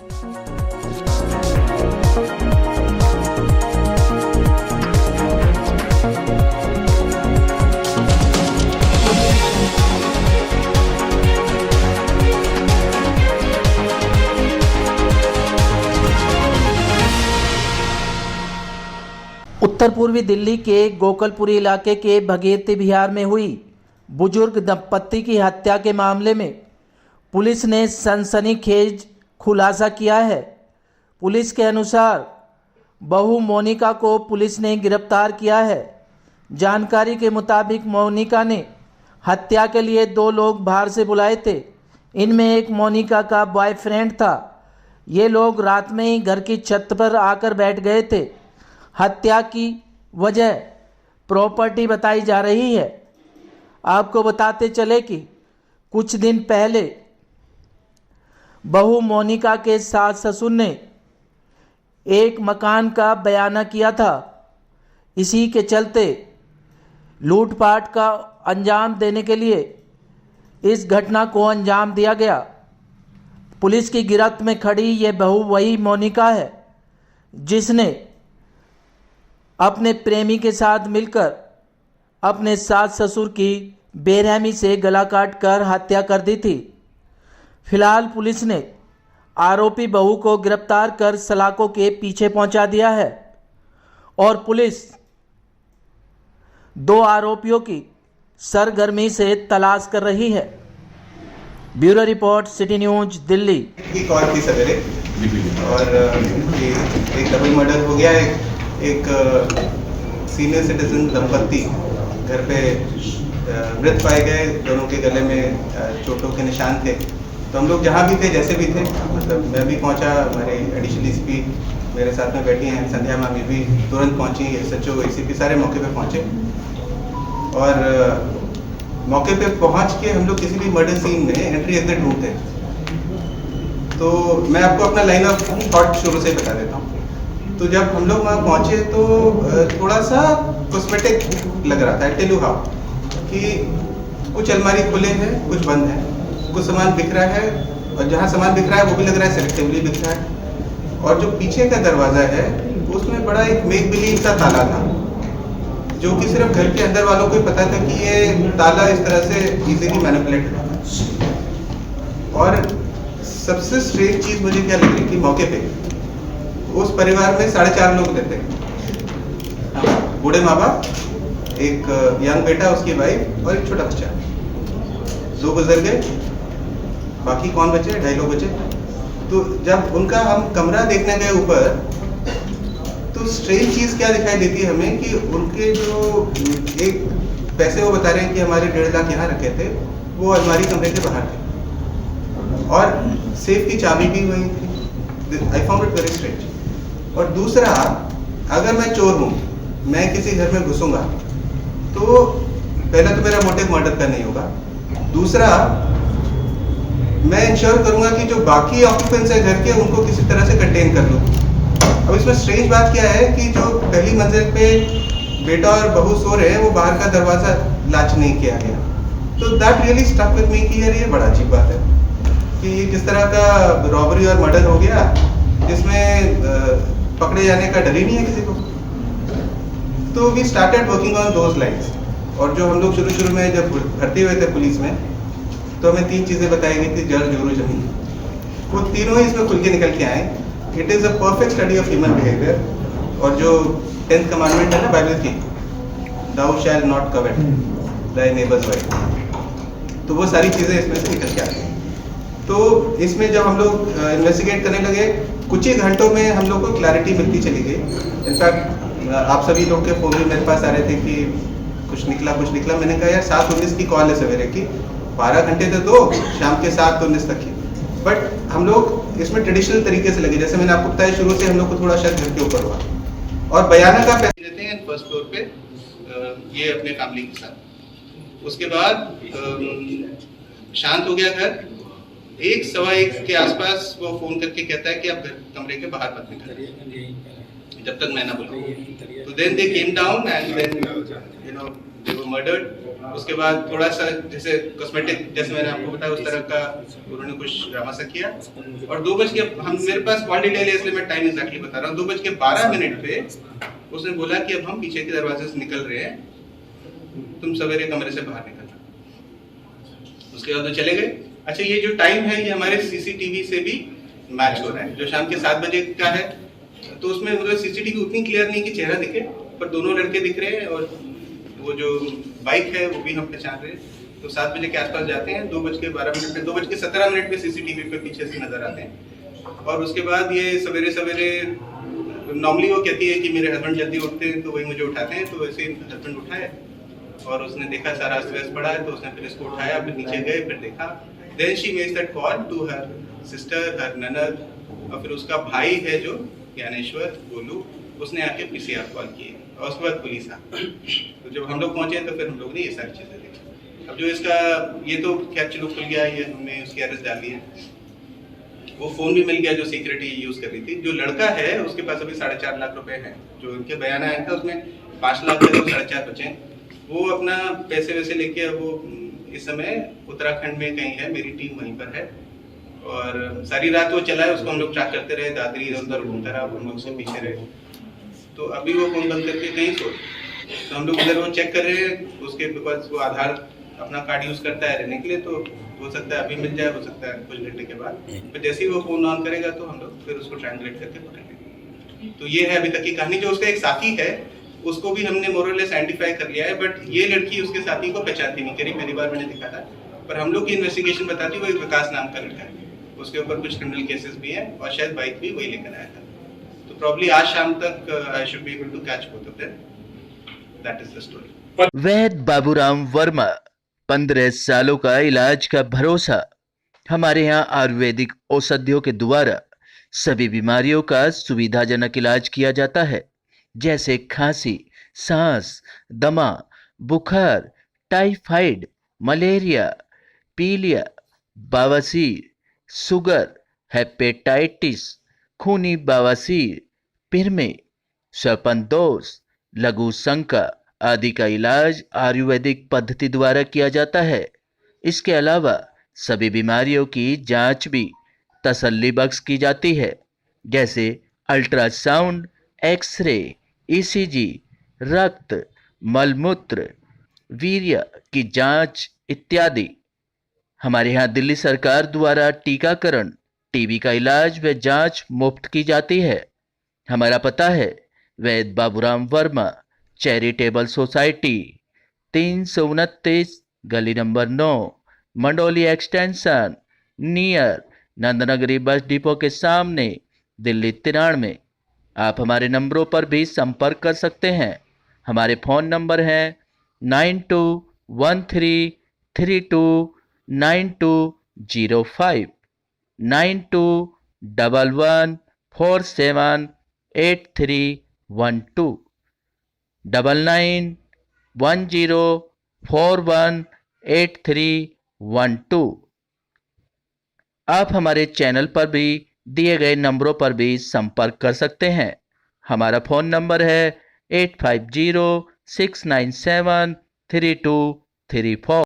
उत्तर पूर्वी दिल्ली के गोकलपुरी इलाके के भगीरथी विहार में हुई बुजुर्ग दंपत्ति की हत्या के मामले में पुलिस ने सनसनीखेज खुलासा किया है। पुलिस के अनुसार बहू मोनिका को पुलिस ने गिरफ्तार किया है। जानकारी के मुताबिक मोनिका ने हत्या के लिए 2 लोग बाहर से बुलाए थे। इनमें एक मोनिका का बॉयफ्रेंड था। ये लोग रात में ही घर की छत पर आकर बैठ गए थे। हत्या की वजह प्रॉपर्टी बताई जा रही है। आपको बताते चले कि कुछ दिन पहले बहू मोनिका के सास ससुर ने एक मकान का बयाना किया था। इसी के चलते लूटपाट का अंजाम देने के लिए इस घटना को अंजाम दिया गया। पुलिस की गिरफ्त में खड़ी ये बहू वही मोनिका है जिसने अपने प्रेमी के साथ मिलकर अपने सास ससुर की बेरहमी से गला काट कर हत्या कर दी थी। फिलहाल पुलिस ने आरोपी बहू को गिरफ्तार कर सलाखों के पीछे पहुंचा दिया है और पुलिस 2 आरोपियों की सरगर्मी से तलाश कर रही है। Bureau report, city news, Delhi. की कॉल थी सवेरे और एक डबल मर्डर हो गया है। एक सीनियर सिटीजन दंपत्ति घर पे मृत पाए गए। दोनों के गले में चोटों के निशान थे। तो हम लोग जहाँ भी थे, जैसे भी थे, मतलब मैं भी पहुँचा, हमारे एडिशनल एसपी मेरे साथ में बैठी हैं, संध्या मामी भी तुरंत पहुँची, SHO ACP सारे मौके पे पहुँचे और मौके पे पहुँच के हम लोग किसी भी मर्डर सीन में एंट्री एग्जिट ढूंढते। तो मैं आपको अपना लाइन ऑफ थॉट शुरू से बता देता हूँ। तो जब हम लोग वहाँ पहुँचे तो थोड़ा सा कॉस्मेटिक लग रहा था। आई टेल यू हाउ कि कुछ अलमारी खुले हैं, कुछ बंद है, कुछ सामान बिक रहा है और जहाँ सामान बिक रहा है वो भी लग रहा है सेलेक्टिवली बिक रहा है। और जो पीछे का दरवाज़ा है उसमें बड़ा एक मेक बिलीव सा ताला था जो कि सिर्फ घर के अंदर वालों को ही पता था कि ये ताला इस तरह से इजीली मैनिपुलेट होता है। और सबसे स्ट्रेंज चीज़ मुझे क्या लग रही थी, मौके पे उस परिवार में 4.5 लोग रहते हैं। बूढ़े माँ बाप, एक यंग बेटा, उसकी वाइफ और एक छोटा बच्चा। 2 गुजर गए, बाकी कौन बचे? 2.5 लोग बचे। तो जब उनका हम कमरा देखने गए ऊपर तो स्ट्रेंज चीज़ क्या दिखाई देती है हमें कि उनके जो एक पैसे वो बता रहे हैं कि हमारे 1.5 लाख यहाँ रखे थे, वो अलमारी कमरे के बाहर थे और सेफ की चाबी भी वहीं थी। I found it very strange. और दूसरा, अगर मैं चोर हूँ, मैं किसी घर में घुसूंगा तो पहला तो मेरा मोटिव मर्डर का नहीं होगा। दूसरा, मैं इंश्योर करूंगा कि जो बाकी ऑक्यूपेंट्स है घर के उनको किसी तरह से कंटेन कर लूँ। अब इसमें स्ट्रेंज बात क्या है कि जो पहली मंजिल पे बेटा और बहू सो रहे हैं वो बाहर का दरवाजा लॉक नहीं किया गया। तो that really stuck with me कि यार ये बड़ा अजीब बात है कि किस तरह का रॉबरी और मर्डर हो गया जिसमें पकड़े जाने का डर ही नहीं है किसी को। तो we started working on those lines. और जो हम लोग शुरू में जब भर्ती हुए थे पुलिस में तो हमें 3 चीज़ें बताई गई थी, जड़ जोरो जमीन। वो तीनों ही इसमें खुल के निकल के आए। It is a perfect study of human behaviour. और जो 10th कमांडमेंट है ना बाइबल की, दाउ शैल नॉट कवेट दाय नेबर्स वाइफ, तो वो सारी चीज़ें इसमें से निकल के आ गई। तो इसमें जब हम लोग इन्वेस्टिगेट करने लगे, कुछ ही घंटों में हम लोग को क्लैरिटी मिलती चली गई। इनफैक्ट आप सभी लोग के फ़ोन भी मेरे पास आ रहे थे कि कुछ निकला। मैंने कहा यार 7:19 की कॉल है सवेरे की, 12 घंटे तो दो, शाम के 7:19 तक की। बट हम लोग इसमें ट्रेडिशनल तरीके से लगे, जैसे मैंने आपको बताया शुरू से हम लोग को थोड़ा शक घर के ऊपर हुआ। और बयाना का पैसे देते हैं फर्स्ट फ्लोर पे ये अपने फैमिली के साथ। उसके बाद शांत हो गया घर। 1-1:15 के आसपास वो फोन करके कहता है कि आप घर कमरे के बाहर मत निकलिए जब तक मैं ना बुलाऊं। तो then they came down and then they were murdered. उसके बाद थोड़ा सा जैसे कॉस्मेटिक, जैसे मैंने आपको बताया उस तरह का उन्होंने कुछ ड्रामा सा किया। और 2 बज के, हम मेरे पास कॉल डिटेल है इसलिए मैं टाइम एग्जैक्टली बता रहा हूँ, 2:12 पे उसने बोला कि अब हम पीछे के दरवाजे से निकल रहे हैं, तुम सवेरे कमरे से बाहर निकलना। उसके बाद वो चले गए। अच्छा, ये जो टाइम है ये हमारे सीसीटीवी से भी मैच हो रहा है, जो शाम के 7 बजे का है। तो उसमें मतलब सीसीटीवी उतनी क्लियर नहीं कि चेहरा दिखे, पर दोनों लड़के दिख रहे हैं और वो जो बाइक है वो भी हम पहचान रहे हैं। तो 7 बजे के आसपास जाते हैं, 2:12 पे, 2:17 पे सीसीटीवी पे पीछे से नजर आते हैं। और उसके बाद ये सवेरे सवेरे नॉर्मली वो कहती है कि मेरे हस्बैंड जल्दी उठते हैं तो वही मुझे उठाते हैं, तो वैसे हस्बैंड उठाए और उसने देखा सारा स्ट्रेस पड़ा है, तो उसने फिर इसको उठाया, फिर नीचे गए, फिर देखा। Then she makes that call to her sister, her ननद, और फिर उसका भाई है जो ज्ञानेश्वर गोलू, उसने आके पीसीआर कॉल किए और उसके बाद पुलिस आ। तो जब हम लोग पहुंचे तो फिर हम लोग ने ये सारी चीजें देखी। अब जो इसका ये तो क्या चलो खुल गया, ये हमने उसकी अरेस्ट डाली है। वो फोन भी मिल गया जो सिक्योरिटी यूज कर रही थी। जो लड़का है उसके पास अभी 4.5 लाख रुपए हैं, जो उनके बयान आया था उसमें 5 लाख थे, 4.5 बचे। वो अपना पैसे वैसे लेके वो इस समय उत्तराखंड में कहीं है, मेरी टीम वहीं पर है। और सारी रात वो चला है, उसको हम लोग ट्रैक करते रहे, दादरी इधर उधर घूमता रहा, हम लोग उससे पीछे रहे। तो अभी वो फोन बंद करके कहीं सो, तो हम लोग उधर वो चेक कर रहे हैं उसके, बिकॉज वो आधार अपना कार्ड यूज करता है रहने के लिए, तो हो सकता है अभी मिल जाए, हो सकता है कुछ घंटे के बाद। फिर जैसे ही वो फोन ऑन करेगा तो हम लोग फिर उसको ट्रायंगुलेट करके पकड़ेंगे। तो ये है अभी तक की कहानी। जो उसका एक साथी है उसको भी हमने मोरलेस आइडेंटिफाई कर लिया है, बट ये लड़की उसके साथी को पहचानती नहीं करी, पहली बार मैंने देखा था। पर हम लोग की इन्वेस्टिगेशन बताती वो एक विकास नाम का लड़का है, उसके ऊपर कुछ क्रिमिनल केसेस भी हैं और शायद बाइक भी वही लेकर आया था। तो प्रॉब्ली आज शाम तक I should be able to catch both of them. That is the story. Vaid Baburam Verma, 15 सालों का इलाज का भरोसा। हमारे यहाँ आयुर्वेदिक औषधियों के द्वारा सभी बीमारियों का सुविधाजनक इलाज किया जाता है, जैसे खांसी, सांस, दमा, बुखार, टाइफाइड, मलेरिया, पीलिया, बवासीर, शुगर, हेपेटाइटिस, खूनी बवासीर, पिरमे, श्वपनदोष, लघु शंका आदि का इलाज आयुर्वेदिक पद्धति द्वारा किया जाता है। इसके अलावा सभी बीमारियों की जांच भी तसल्ली बख्श की जाती है, जैसे अल्ट्रासाउंड, एक्सरे, ईसीजी, रक्त, मलमूत्र, वीर्य की जांच इत्यादि। हमारे यहाँ दिल्ली सरकार द्वारा टीकाकरण, टीबी का इलाज व जांच मुफ्त की जाती है। हमारा पता है वैद बाबूराम वर्मा चैरिटेबल सोसाइटी, 329 गली number 9, Mandoli extension, near Nand Nagri bus depot के सामने, दिल्ली 93। आप हमारे नंबरों पर भी संपर्क कर सकते हैं। हमारे फ़ोन नंबर हैं 9213329205, 9211478312, 9910418312। आप हमारे चैनल पर भी दिए गए नंबरों पर भी संपर्क कर सकते हैं। हमारा फ़ोन नंबर है 8506973234।